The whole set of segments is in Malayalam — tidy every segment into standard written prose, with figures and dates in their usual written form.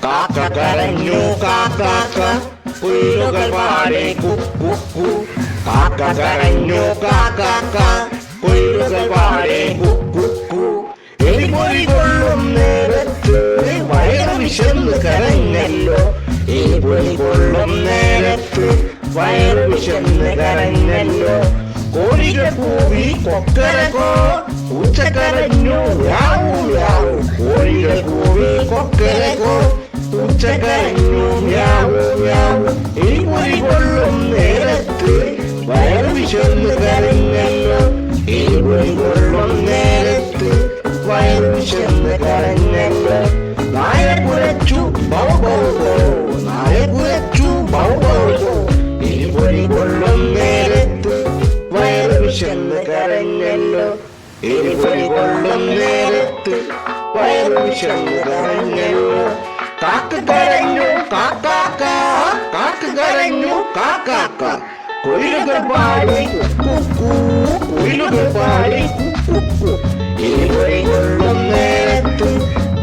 കാക്ക കരഞ്ഞു കാക്ക കുയിലുകൾ പാടി കുക്കു. കാക്ക കരഞ്ഞു കാക്ക കുയിലുകൾ പാടി കുക്കു. എലിപൊലി കൊള്ളും നേരത്ത് വയറ് വിശന്ന് കരഞ്ഞല്ലോ. എലിപൊലി കൊള്ളും നേരത്ത് വയറ് വിശന്ന് കരഞ്ഞല്ലോ. കോഴികൾ കൂവി കൊക്കരക്കോ, പൂച്ച കരഞ്ഞു യാവൂ യാവൂ. കോഴികൾ കൂവി കൊക്കരക്കോ, പൂച്ച കരഞ്ഞു യാവൂ യാവൂ. എലിപൊലി കൊള്ളും നേരത്ത് വയറ് വിശന്ന് കരഞ്ഞല്ലോ. എലിപൊലി കൊള്ളും നേരത്ത് വയറ് വിശന്ന് കരഞ്ഞല്ലോ. നായ കുരച്ചു ബൗ ബൗ ബൗ, നായ കുരച്ചു ബൗ ബൗ ബൗ. എലിപൊലി കൊള്ളും നേരത്ത് വയറ് വിശന്ന് കരഞ്ഞല്ലോ. എലിപൊലി കൊള്ളും നേരത്ത് വയറ് വിശന്ന് കരഞ്ഞല്ലോ. കാക്ക കരഞ്ഞു കാക്ക, കാക്ക കരഞ്ഞു കാക്ക കുയിലുകൾ പാടി കുക്കു, കുയിലുകൾ പാടി കുക്കു. എലിപൊലി കൊള്ളും നേരത്ത്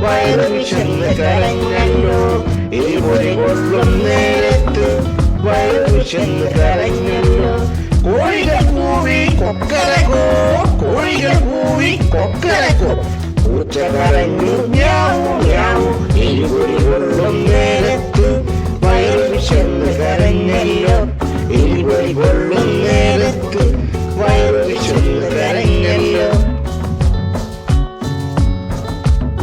വയറ് വിശന്ന് കരഞ്ഞല്ലോ. എലിപൊലി കൊള്ളും നേരത്ത് വയറ് വിശന്ന് കരഞ്ഞല്ലോ. കോഴികൾ കൂവി കൊക്കരക്കോ, കോഴികൾ കൂവി കൊക്കരക്കോ. പൂച്ച കരഞ്ഞു മ്യാവൂ മ്യാവൂ. എലിപൊലി കൊള്ളും നേരത്ത്